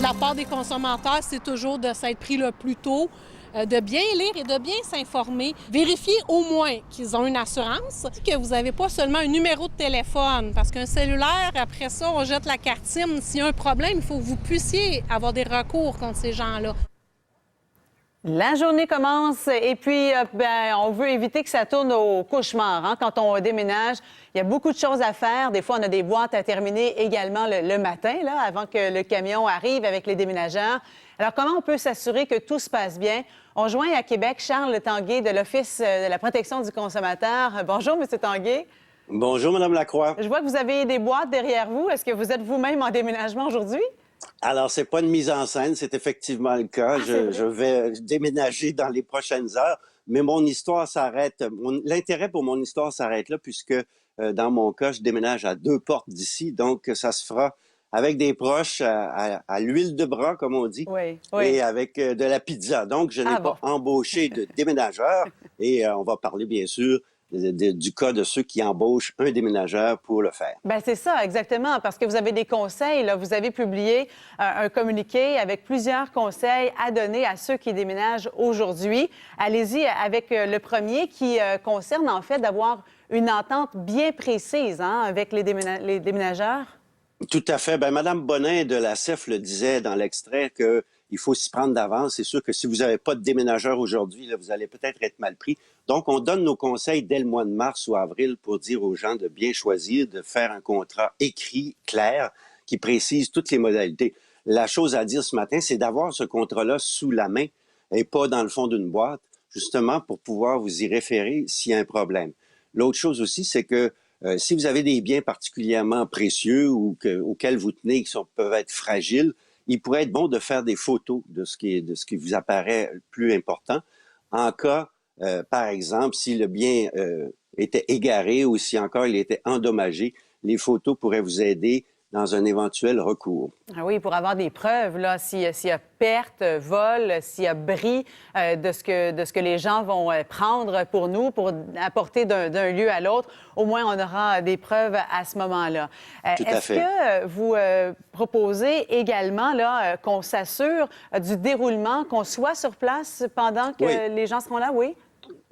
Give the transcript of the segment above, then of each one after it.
la part des consommateurs, c'est toujours de s'être pris le plus tôt, de bien lire et de bien s'informer. Vérifier au moins qu'ils ont une assurance, que vous n'avez pas seulement un numéro de téléphone, parce qu'un cellulaire, après ça, on jette la carte SIM. S'il y a un problème, il faut que vous puissiez avoir des recours contre ces gens-là. La journée commence et puis on veut éviter que ça tourne au cauchemar. Hein? Quand on déménage, il y a beaucoup de choses à faire. Des fois, on a des boîtes à terminer également le matin, là, avant que le camion arrive avec les déménageurs. Alors, comment on peut s'assurer que tout se passe bien? On joint à Québec Charles Tanguay de l'Office de la protection du consommateur. Bonjour, M. Tanguay. Bonjour, Mme Lacroix. Je vois que vous avez des boîtes derrière vous. Est-ce que vous êtes vous-même en déménagement aujourd'hui? Alors, c'est pas une mise en scène, c'est effectivement le cas. Je vais déménager dans les prochaines heures, mais mon histoire s'arrête. L'intérêt pour mon histoire s'arrête là, puisque dans mon cas, je déménage à 2 portes d'ici, donc ça se fera avec des proches à l'huile de bras, comme on dit, Oui. et avec de la pizza. Donc, je n'ai pas embauché de déménageur, et on va parler, bien sûr, du cas de ceux qui embauchent un déménageur pour le faire. Bien, c'est ça, exactement, parce que vous avez des conseils. Là. Vous avez publié un communiqué avec plusieurs conseils à donner à ceux qui déménagent aujourd'hui. Allez-y avec le premier qui concerne, en fait, d'avoir une entente bien précise avec les déménageurs. Tout à fait. Ben, Mme Bonin de la CEF le disait dans l'extrait qu'il faut s'y prendre d'avance. C'est sûr que si vous n'avez pas de déménageur aujourd'hui, là, vous allez peut-être être mal pris. Donc, on donne nos conseils dès le mois de mars ou avril pour dire aux gens de bien choisir, de faire un contrat écrit, clair, qui précise toutes les modalités. La chose à dire ce matin, c'est d'avoir ce contrat-là sous la main et pas dans le fond d'une boîte, justement pour pouvoir vous y référer s'il y a un problème. L'autre chose aussi, c'est que si vous avez des biens particulièrement précieux ou auxquels vous tenez qui peuvent être fragiles, il pourrait être bon de faire des photos de ce qui vous apparaît le plus important. En cas, par exemple, si le bien était égaré ou si encore il était endommagé, les photos pourraient vous aider dans un éventuel recours. Ah oui, pour avoir des preuves, là, s'il y a perte, vol, s'il y a bris de ce que les gens vont prendre pour nous, pour apporter d'un lieu à l'autre, au moins on aura des preuves à ce moment-là. Est-ce que vous proposez également là, qu'on s'assure du déroulement, qu'on soit sur place pendant que les gens seront là, oui?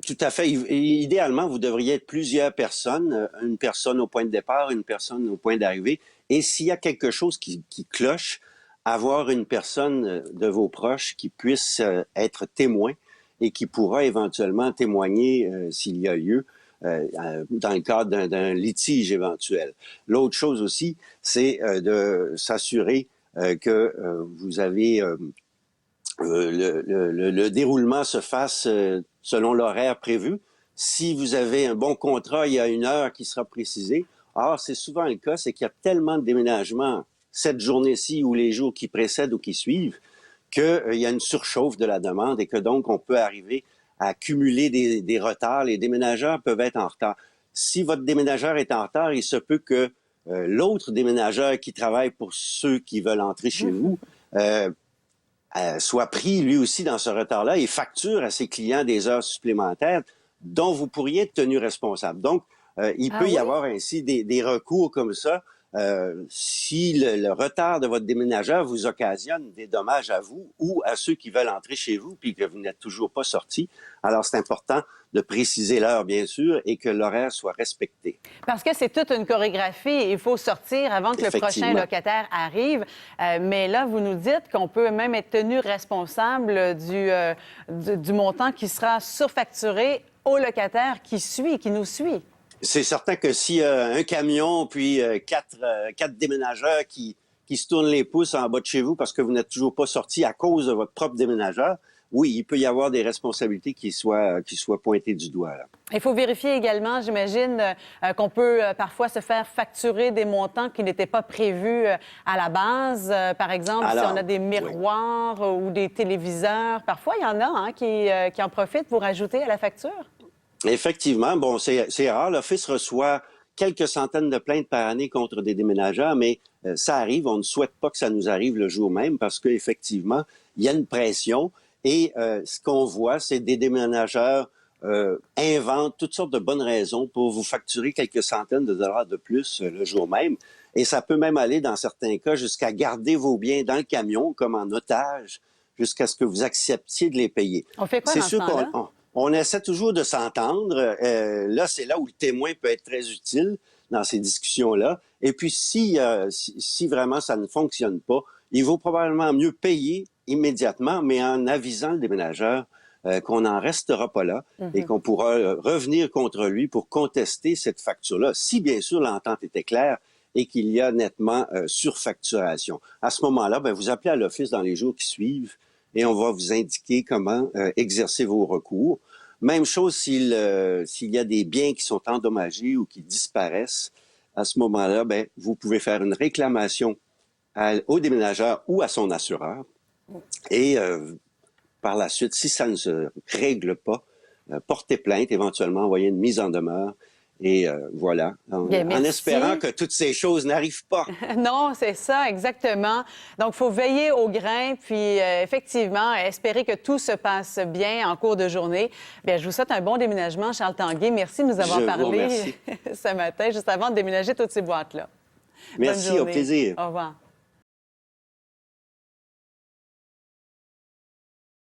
Tout à fait. Idéalement, vous devriez être plusieurs personnes, une personne au point de départ, une personne au point d'arrivée. Et s'il y a quelque chose qui cloche, avoir une personne de vos proches qui puisse être témoin et qui pourra éventuellement témoigner s'il y a lieu dans le cadre d'un litige éventuel. L'autre chose aussi, c'est de s'assurer que vous avez le déroulement se fasse selon l'horaire prévu. Si vous avez un bon contrat, il y a une heure qui sera précisée. Or, c'est souvent le cas, c'est qu'il y a tellement de déménagements cette journée-ci ou les jours qui précèdent ou qui suivent qu'il y a une surchauffe de la demande et que donc on peut arriver à cumuler des retards. Les déménageurs peuvent être en retard. Si votre déménageur est en retard, il se peut que l'autre déménageur qui travaille pour ceux qui veulent entrer chez vous soit pris lui aussi dans ce retard-là et facture à ses clients des heures supplémentaires dont vous pourriez être tenu responsable. Donc, il peut y avoir ainsi des recours comme ça si le retard de votre déménageur vous occasionne des dommages à vous ou à ceux qui veulent entrer chez vous puis que vous n'êtes toujours pas sorti. Alors, c'est important de préciser l'heure, bien sûr, et que l'horaire soit respecté. Parce que c'est toute une chorégraphie. Il faut sortir avant que le prochain locataire arrive. Mais là, vous nous dites qu'on peut même être tenu responsable du montant qui sera surfacturé au locataire qui nous suit. C'est certain que s'il y a un camion puis quatre déménageurs qui se tournent les pouces en bas de chez vous parce que vous n'êtes toujours pas sorti à cause de votre propre déménageur, oui, il peut y avoir des responsabilités qui soient pointées du doigt. Là. Il faut vérifier également, j'imagine, qu'on peut parfois se faire facturer des montants qui n'étaient pas prévus à la base. Par exemple, si on a des miroirs ou des téléviseurs, parfois il y en a qui en profitent pour ajouter à la facture. Effectivement, bon, c'est rare. L'Office reçoit quelques centaines de plaintes par année contre des déménageurs, mais ça arrive. On ne souhaite pas que ça nous arrive le jour même parce qu'effectivement, il y a une pression. Et ce qu'on voit, c'est des déménageurs inventent toutes sortes de bonnes raisons pour vous facturer quelques centaines de dollars de plus le jour même. Et ça peut même aller, dans certains cas, jusqu'à garder vos biens dans le camion, comme en otage, jusqu'à ce que vous acceptiez de les payer. On fait quoi C'est dans ce sûr temps-là? on essaie toujours de s'entendre. Là, c'est là où le témoin peut être très utile dans ces discussions-là. Et puis, si vraiment ça ne fonctionne pas, il vaut probablement mieux payer immédiatement, mais en avisant le déménageur qu'on n'en restera pas là et qu'on pourra revenir contre lui pour contester cette facture-là, si bien sûr l'entente était claire et qu'il y a nettement surfacturation. À ce moment-là, ben, vous appelez à l'office dans les jours qui suivent et on va vous indiquer comment exercer vos recours. Même chose s'il y a des biens qui sont endommagés ou qui disparaissent. À ce moment-là, ben, vous pouvez faire une réclamation au déménageur ou à son assureur. Et par la suite, si ça ne se règle pas, portez plainte, éventuellement envoyer une mise en demeure. Et voilà, Bien, en espérant que toutes ces choses n'arrivent pas. Non, c'est ça, exactement. Donc, il faut veiller au grain, puis effectivement, espérer que tout se passe bien en cours de journée. Bien, je vous souhaite un bon déménagement, Charles Tanguay. Merci de nous avoir Je vous parlé remercie. ce matin, juste avant de déménager toutes ces boîtes-là. Merci, Bonne au journée. plaisir. Au revoir.